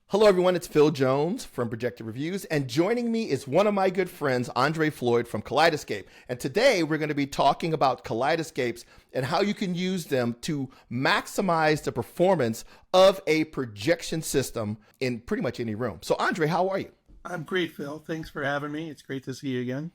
Hello, everyone. It's Phil Jones from Projected Reviews, and joining me is one of my good friends, André Floyd from Kaleidescape. And today we're going to be talking about Kaleidescapes and how you can use them to maximize the performance of a projection system in pretty much any room. So, André, how are you? I'm great, Phil. Thanks for having me. It's great to see you again.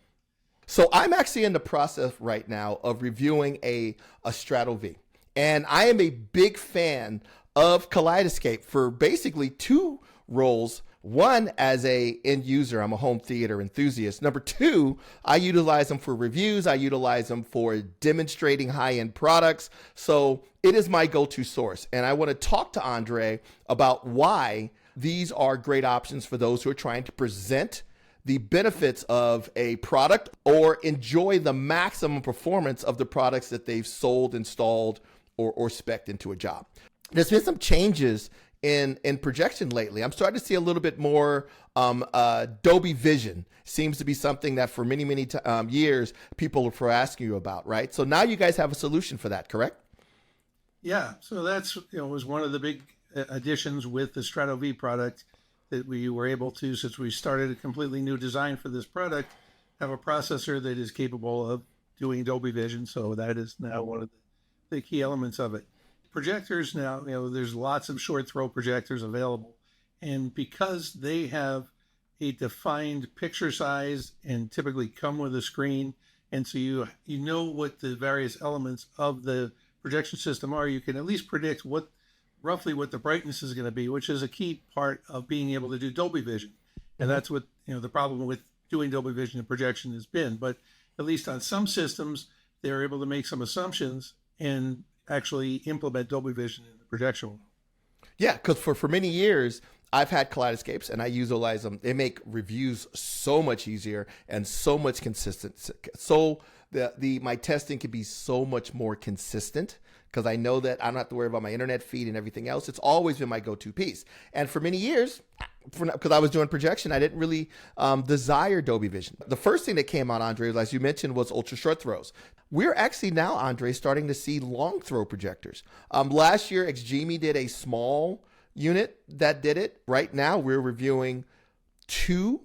So, I'm actually in the process right now of reviewing a Strato V, and I am a big fan of Kaleidescape for basically two roles. One, as a end user, I'm a home theater enthusiast. Number two, I utilize them for reviews. I utilize them for demonstrating high-end products. So it is my go-to source. And I want to talk to Andre about why these are great options for those who are trying to present the benefits of a product or enjoy the maximum performance of the products that they've sold, installed, or spec'd into a job. There's been some changes in projection lately. I'm starting to see a little bit more Dolby Vision. Seems to be something that for many years people were asking you about, right? So now you guys have a solution for that, correct? Yeah, so that's was one of the big additions with the Strato V product that we were able to, since we started a completely new design for this product, have a processor that is capable of doing Dolby Vision. So that is now one of the key elements of it. Projectors now, there's lots of short throw projectors available. And because they have a defined picture size and typically come with a screen, and so you know what the various elements of the projection system are, you can at least predict roughly what the brightness is going to be, which is a key part of being able to do Dolby Vision. And that's what the problem with doing Dolby Vision and projection has been. But at least on some systems, they're able to make some assumptions and actually implement Dolby Vision in the projection world. Yeah, because for many years, I've had Kaleidescapes and I utilize them. They make reviews so much easier and so much consistent. So my testing can be so much more consistent because I know that I don't have to worry about my internet feed and everything else. It's always been my go-to piece. And for many years, because I was doing projection, I didn't really desire Dolby Vision. The first thing that came out, Andre, as you mentioned, was ultra short throws. We're actually now, Andre, starting to see long throw projectors. Last year, XGME did a small unit that did it. Right now, we're reviewing two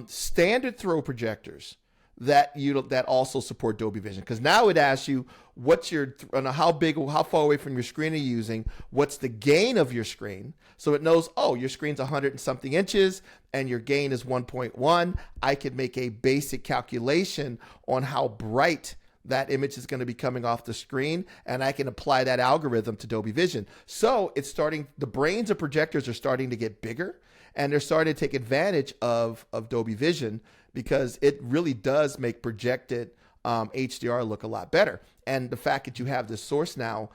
standard throw projectors that also support Dolby Vision. Because now it asks you how big or how far away from your screen are you using, what's the gain of your screen. So it knows, your screen's 100 and something inches and your gain is 1.1. I could make a basic calculation on how bright that image is going to be coming off the screen, and I can apply that algorithm to Dolby Vision. So the brains of projectors are starting to get bigger, and they're starting to take advantage of Dolby Vision because it really does make projected HDR look a lot better. And the fact that you have this source now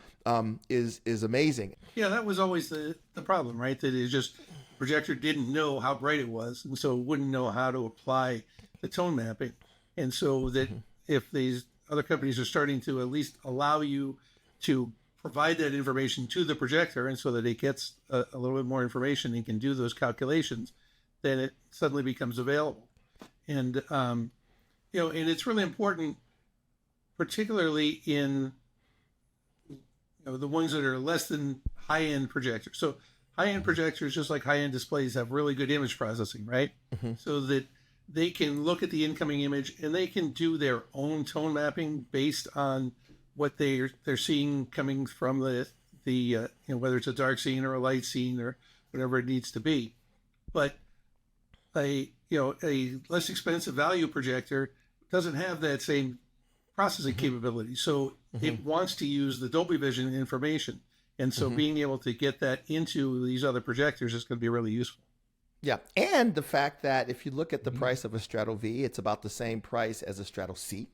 is amazing. Yeah, that was always the problem, right? That it just projector didn't know how bright it was, and so wouldn't know how to apply the tone mapping. And so that if these other companies are starting to at least allow you to provide that information to the projector, and so that it gets a little bit more information and can do those calculations, then it suddenly becomes available. And and it's really important, particularly in the ones that are less than high-end projectors. So high-end projectors, just like high-end displays, have really good image processing, right? So that they can look at the incoming image and they can do their own tone mapping based on what they're seeing coming from the whether it's a dark scene or a light scene or whatever it needs to be. But a less expensive value projector doesn't have that same processing capability. So it wants to use the Dolby Vision information. And so being able to get that into these other projectors is going to be really useful. Yeah, and the fact that if you look at the price of a Strato V, it's about the same price as a Strato C.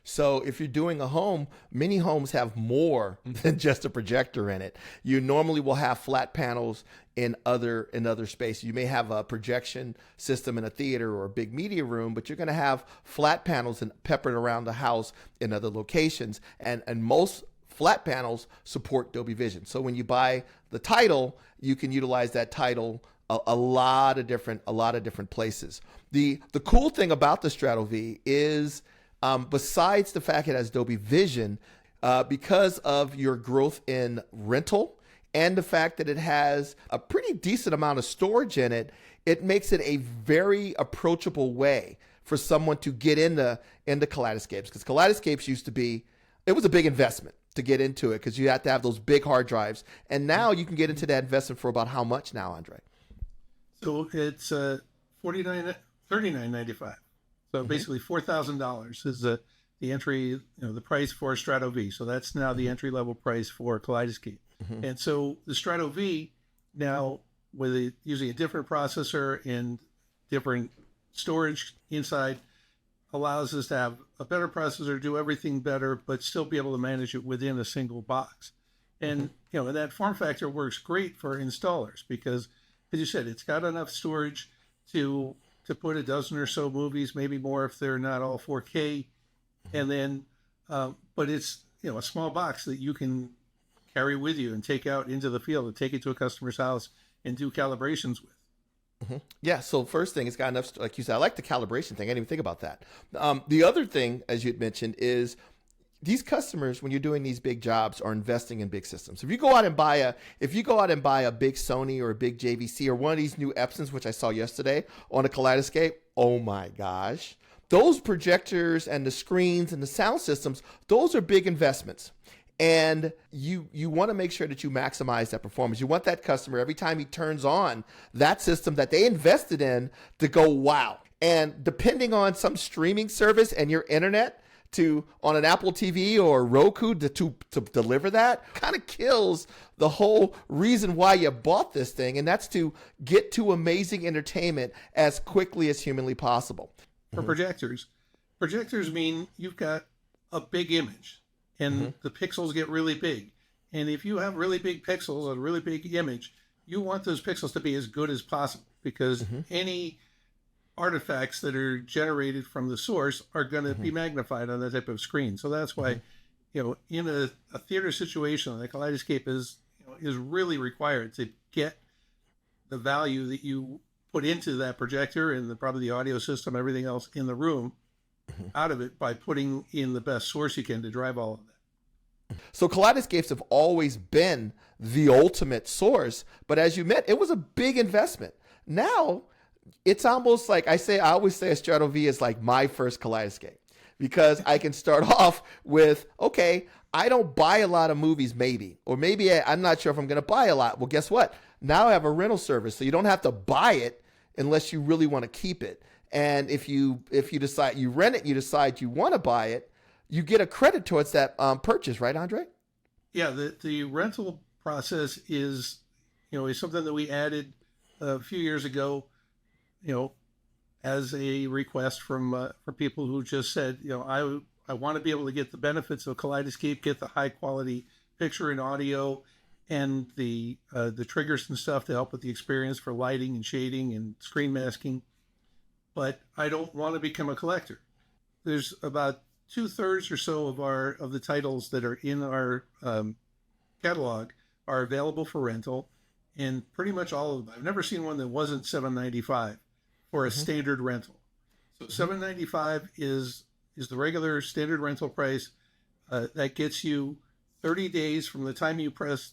So if you're doing a home, many homes have more than just a projector in it. You normally will have flat panels in other space. You may have a projection system in a theater or a big media room, but you're going to have flat panels peppered around the house in other locations. And most flat panels support Dolby Vision. So when you buy the title, you can utilize that title a lot of different places. The cool thing about the Strato V is, besides the fact it has Dolby Vision, because of your growth in rental and the fact that it has a pretty decent amount of storage in it, it makes it a very approachable way for someone to get into Kaleidescapes. Because Kaleidescapes used to be, it was a big investment to get into it because you had to have those big hard drives. And now you can get into that investment for about how much now, Andre? So it's $39.95. So basically $4,000 is the entry, the price for Strato V. So that's now the entry level price for Kaleidescape. And so the Strato V now, with using a different processor and different storage inside, allows us to have a better processor, do everything better, but still be able to manage it within a single box. And that form factor works great for installers because, as you said, it's got enough storage to put a dozen or so movies, maybe more if they're not all 4K. And then, but it's a small box that you can carry with you and take out into the field and take it to a customer's house and do calibrations with. Yeah. So first thing, it's got enough, like you said, I like the calibration thing. I didn't even think about that. The other thing, as you had mentioned, is these customers, when you're doing these big jobs, are investing in big systems. If you go out and buy a big Sony or a big JVC or one of these new Epsons, which I saw yesterday on a Kaleidescape, oh my gosh, those projectors and the screens and the sound systems, those are big investments. And you want to make sure that you maximize that performance. You want that customer, every time he turns on that system that they invested in, to go, wow. And depending on some streaming service and your internet on an Apple TV or Roku to deliver that, kind of kills the whole reason why you bought this thing. And that's to get to amazing entertainment as quickly as humanly possible. For projectors mean you've got a big image. And the pixels get really big. And if you have really big pixels, a really big image, you want those pixels to be as good as possible because any artifacts that are generated from the source are going to be magnified on that type of screen. So that's why, in a theater situation, the Kaleidescape is really required to get the value that you put into that projector and probably the audio system, everything else in the room, out of it by putting in the best source you can to drive all of that. So Kaleidescapes have always been the ultimate source, but as you meant, it was a big investment. Now it's almost like I always say a Strato V is like my first Kaleidescape because I can start off with, okay, I don't buy a lot of movies, maybe I'm not sure if I'm going to buy a lot. Well, guess what? Now I have a rental service, so you don't have to buy it unless you really want to keep it. And if you decide you rent it, and you decide you want to buy it, you get a credit towards that purchase, right, Andre? Yeah, the rental process is something that we added a few years ago, as a request from people who just said, I want to be able to get the benefits of Kaleidescape, get the high quality picture and audio, and the triggers and stuff to help with the experience for lighting and shading and screen masking. But I don't want to become a collector. There's about 2/3 or so of the titles that are in our catalog are available for rental, and pretty much all of them. I've never seen one that wasn't $7.95 for a standard rental. So $7.95 is the regular standard rental price. That gets you 30 days from the time you press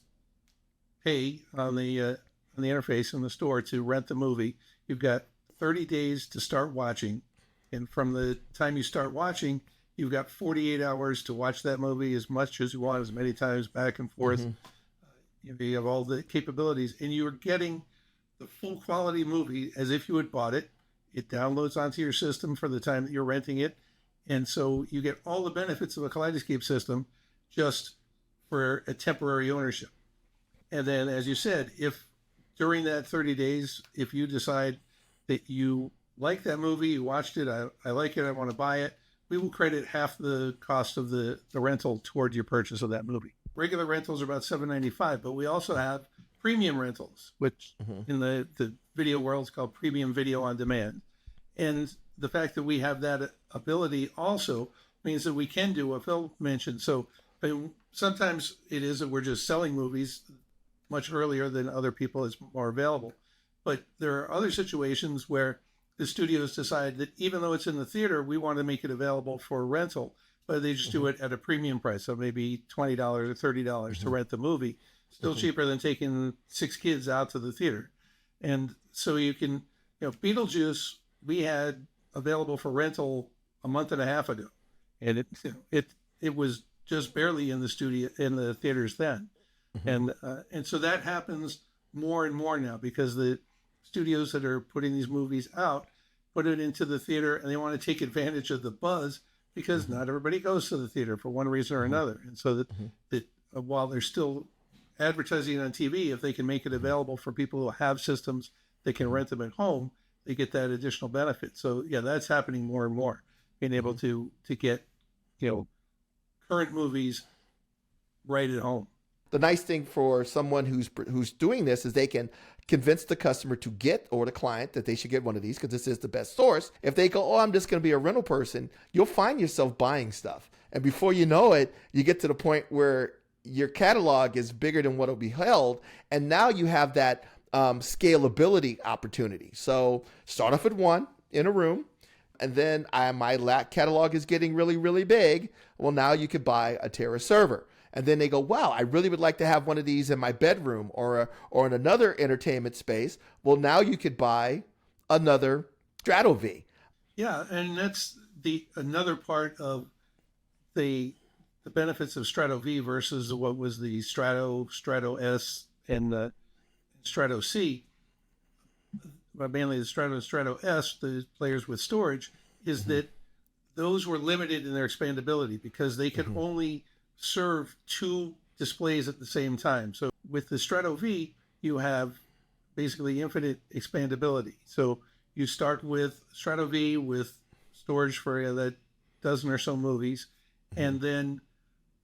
pay on the interface in the store to rent the movie. You've got 30 days to start watching, and from the time you start watching, you've got 48 hours to watch that movie as much as you want, as many times back and forth. You have all the capabilities, and you are getting the full quality movie as if you had bought it. It downloads onto your system for the time that you're renting it, and so you get all the benefits of a Kaleidescape system just for a temporary ownership. And then, as you said, if during that 30 days, if you decide that you like that movie, you watched it, I like it, I want to buy it, we will credit half the cost of the rental toward your purchase of that movie. Regular rentals are about $7.95, but we also have premium rentals, which in the video world is called premium video on demand. And the fact that we have that ability also means that we can do what Phil mentioned. So sometimes it is that we're just selling movies much earlier than other people is more available. But there are other situations where the studios decide that even though it's in the theater, we want to make it available for rental, but they just do it at a premium price. So maybe $20 or $30 to rent the movie. still cheaper than taking 6 kids out to the theater. And so you can, Beetlejuice we had available for rental a month and a half ago, and it was just barely in the theaters then. And so that happens more and more now, because the studios that are putting these movies out put it into the theater, and they want to take advantage of the buzz, because not everybody goes to the theater for one reason or another. And so that while they're still advertising on TV, if they can make it available for people who have systems that can rent them at home, they get that additional benefit. So yeah, that's happening more and more, being able to get current movies right at home. The nice thing for someone who's doing this is they can convince the customer to get, or the client, that they should get one of these because this is the best source. If they go, oh, I'm just going to be a rental person, you'll find yourself buying stuff. And before you know it, you get to the point where your catalog is bigger than what will be held. And now you have that scalability opportunity. So start off at one in a room, and then my catalog is getting really, really big. Well, now you could buy a Terra server. And then they go, wow, I really would like to have one of these in my bedroom or in another entertainment space. Well, now you could buy another Strato V. Yeah, and that's another part of the benefits of Strato V versus what was the Strato S, and the Strato C, but mainly the Strato S, the players with storage, is that those were limited in their expandability because they could only serve 2 displays at the same time. So with the Strato V, you have basically infinite expandability. So you start with Strato V with storage for that dozen or so movies, and then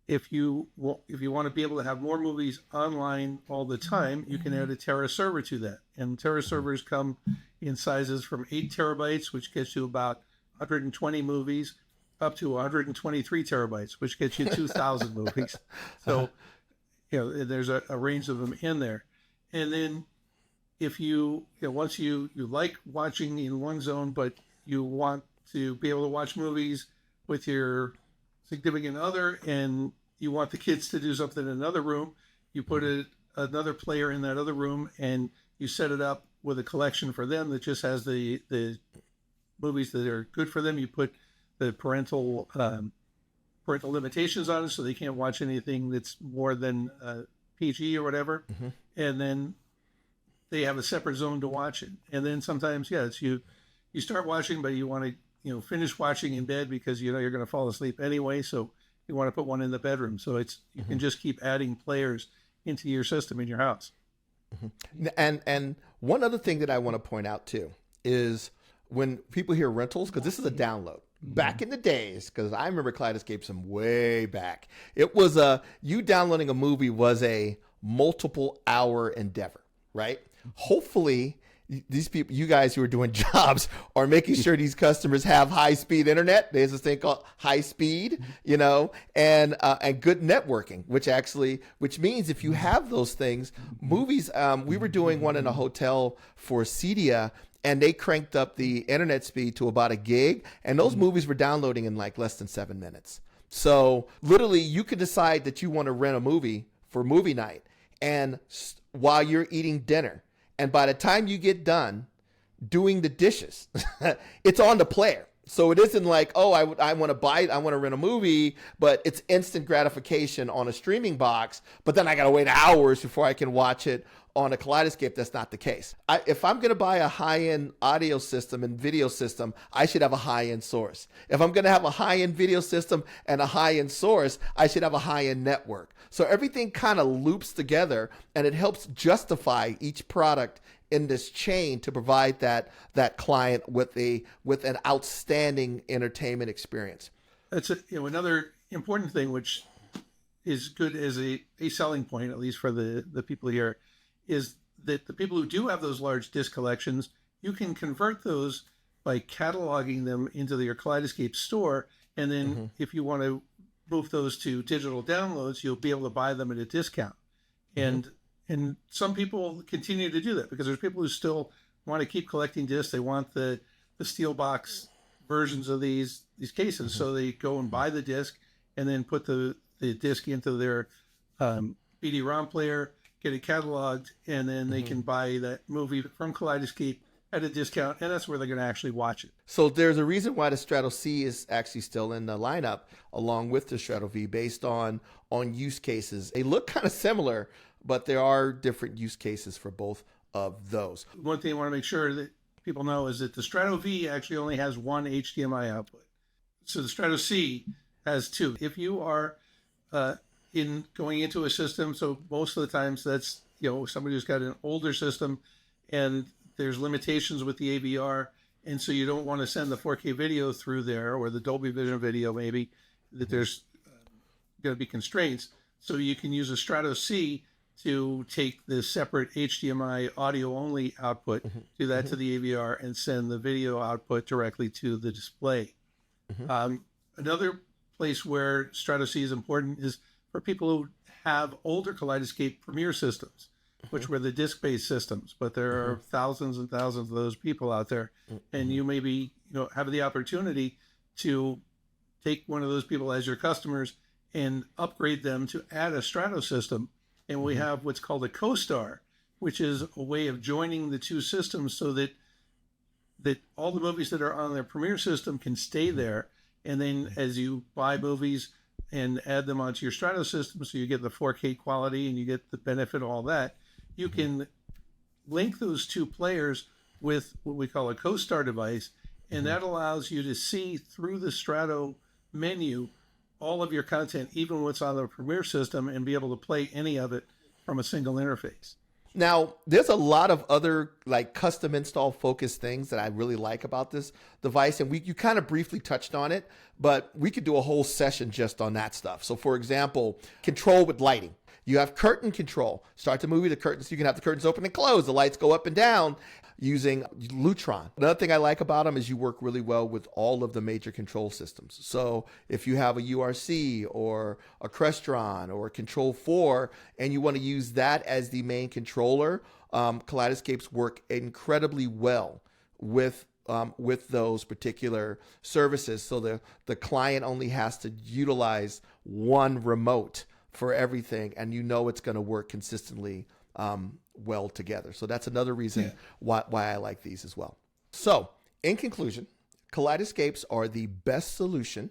if you want to be able to have more movies online all the time, you can add a Terra server to that. And Terra servers come in sizes from 8 terabytes, which gets you about 120 movies, up to 123 terabytes, which gets you 2,000 movies. So, there's a range of them in there. And then if once you like watching in one zone, but you want to be able to watch movies with your significant other, and you want the kids to do something in another room, you put another player in that other room, and you set it up with a collection for them that just has the movies that are good for them. You put the parental limitations on it, so they can't watch anything that's more than PG or whatever. And then they have a separate zone to watch it. And then sometimes, it's you start watching, but you want to finish watching in bed because you're going to fall asleep anyway. So you want to put one in the bedroom. So you can just keep adding players into your system in your house. And one other thing that I want to point out too is when people hear rentals, because this is a download. Back in the days, because I remember Kaleidescape some way back, it was you downloading a movie was a multiple hour endeavor, right? Hopefully these people, you guys who are doing jobs, are making sure these customers have high speed internet. There's this thing called high speed, and good networking, which means if you have those things, movies, we were doing one in a hotel for Cedia, and they cranked up the internet speed to about 1 gig, and those movies were downloading in like less than 7 minutes. So literally you could decide that you want to rent a movie for movie night, and while you're eating dinner, and by the time you get done doing the dishes, it's on the player. So it isn't like, oh, I want to rent a movie, but it's instant gratification on a streaming box, but then I got to wait hours before I can watch it on a Kaleidescape. That's not the case. If I'm going to buy a high-end audio system and video system, I should have a high-end source. If I'm going to have a high-end video system and a high-end source, I should have a high-end network. So everything kind of loops together, and it helps justify each product in this chain to provide that client with an outstanding entertainment experience. That's another important thing, which is good as a selling point, at least for the people here, is that the people who do have those large disc collections, you can convert those by cataloging them into your Kaleidescape store. And then if you want to move those to digital downloads, you'll be able to buy them at a discount. And some people continue to do that because there's people who still want to keep collecting discs. They want the steel box versions of these cases. So they go and buy the disc and then put the disc into their BD-ROM player, get it cataloged, and then they can buy that movie from Kaleidescape at a discount, and that's where they're going to actually watch it. So there's a reason why the Strato C is actually still in the lineup along with the Strato V based on use cases. They look kind of similar, but there are different use cases for both of those. One thing I want to make sure that people know is that the Strato V actually only has one HDMI output. So the Strato C has two. If you are going into a system, so most of the times that's, somebody who's got an older system and there's limitations with the AVR, and so you don't want to send the 4K video through there, or the Dolby Vision video maybe, that there's going to be constraints. So you can use a Strato C to take the separate HDMI audio-only output, do that to the AVR, and send the video output directly to the display. Another place where Strato C is important is for people who have older Kaleidescape Premiere systems, which were the disc-based systems, but there are thousands and thousands of those people out there, and you maybe have the opportunity to take one of those people as your customers and upgrade them to add a Strato system. And we have what's called a co-star, which is a way of joining the two systems so that all the movies that are on their Premiere system can stay there. And then as you buy movies and add them onto your Strato system, so you get the 4K quality and you get the benefit of all that, you can link those two players with what we call a co-star device, and that allows you to see through the Strato menu all of your content, even what's on the Premiere system, and be able to play any of it from a single interface. Now, there's a lot of other like custom install focused things that I really like about this device. And you kind of briefly touched on it, but we could do a whole session just on that stuff. So for example, control with lighting. You have curtain control. Start the movie, the curtains, you can have the curtains open and close. The lights go up and down using Lutron. Another thing I like about them is you work really well with all of the major control systems. So if you have a URC or a Crestron or a Control 4 and you want to use that as the main controller, Kaleidescapes work incredibly well with those particular services. So the client only has to utilize one remote for everything, and it's going to work consistently well together. So that's another reason why I like these as well. So in conclusion, Kaleidescapes are the best solution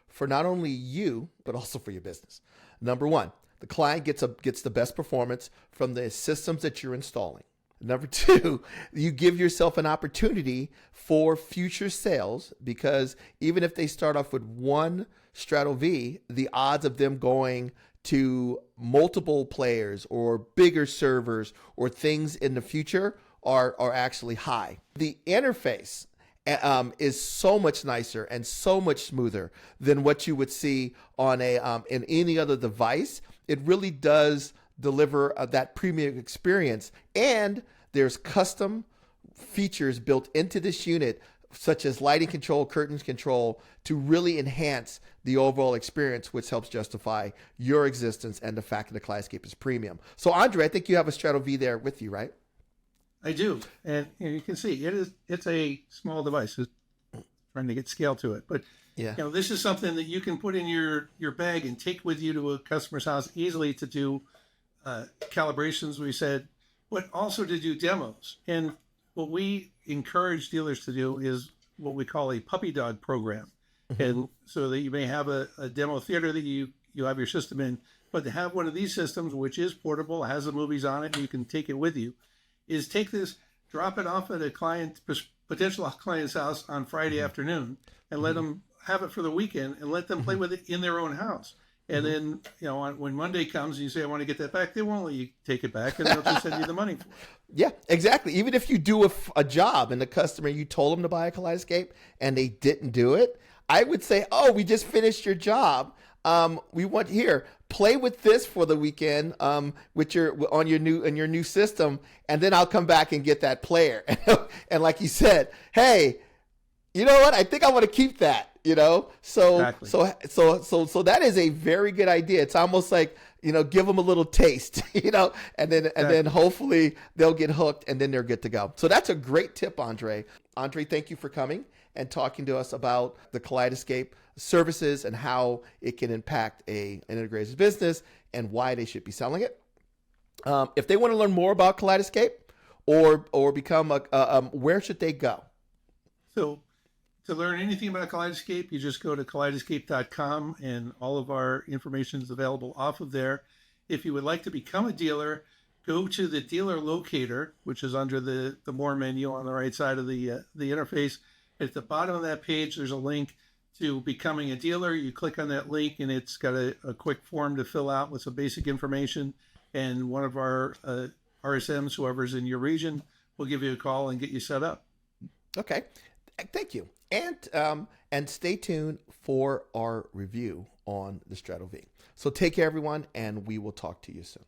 for not only you, but also for your business. Number one, the client gets the best performance from the systems that you're installing. Number two, you give yourself an opportunity for future sales, because even if they start off with one Strato V, the odds of them going to multiple players or bigger servers or things in the future are actually high. The interface is so much nicer and so much smoother than what you would see on in any other device. It really does deliver that premium experience, and there's custom features built into this unit, such as lighting control, curtains control, to really enhance the overall experience, which helps justify your existence and the fact that the Kaleidescape is premium. So Andre, I think you have a Strato V there with you, right? I do, and you can see it's a small device. It's trying to get scale to it, but this is something that you can put in your bag and take with you to a customer's house easily to do calibrations. We said, but also to do demos. And what we encourage dealers to do is what we call a puppy dog program. And so that you may have a demo theater that you have your system in, but to have one of these systems, which is portable, has the movies on it, and you can take it with you, is take this, drop it off at a potential client's house on Friday afternoon, and let them have it for the weekend, and let them play with it in their own house. And then, when Monday comes and you say, I want to get that back, they won't let you take it back, and they'll just send you the money for it. Yeah, exactly. Even if you do a job and the customer, you told them to buy a Kaleidescape and they didn't do it, I would say, oh, we just finished your job. We want here, play with this for the weekend with your new system, and then I'll come back and get that player. And like you said, hey, you know what? I think I want to keep that. So Exactly. so that is a very good idea. It's almost like give them a little taste, and then hopefully they'll get hooked, and then they're good to go. So that's a great tip, Andre. Andre, thank you for coming and talking to us about the Kaleidescape services and how it can impact an integrator's business and why they should be selling it. If they want to learn more about Kaleidescape or become where should they go? So to learn anything about Kaleidescape, you just go to kaleidescape.com and all of our information is available off of there. If you would like to become a dealer, go to the dealer locator, which is under the more menu on the right side of the interface. At the bottom of that page, there's a link to becoming a dealer. You click on that link and it's got a quick form to fill out with some basic information. And one of our RSMs, whoever's in your region, will give you a call and get you set up. Okay, thank you. And stay tuned for our review on the Strato V. So take care, everyone, and we will talk to you soon.